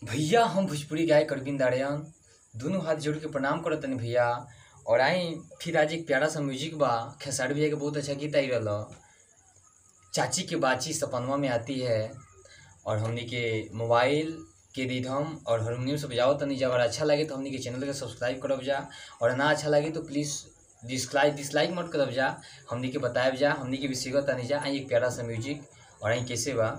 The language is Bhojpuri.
भैया हम भोजपुरी गायक अरविंद आर्यन दोनों हाथ जोड़ के प्रणाम करत तनी भैया। और आई फिर आज एक प्यारा सा म्यूजिक बा खेसारी भैया के बहुत अच्छा गीत आई रहा चाची की बाची सपनवा में आती है। और हमनी के मोबाइल के रिधम और हारमोनियम से बजाओ तनी जा। अगर अच्छा लगे तो हमनी के चैनल के सब्सक्राइब करब जा, और ना अच्छा लगे तो प्लीज़ डिसलाइक मत करब जा, हमनी के बताएब जा, हमनी के भी सीखत तनी जा। आई एक प्यारा सा म्यूजिक और आई कैसे बा।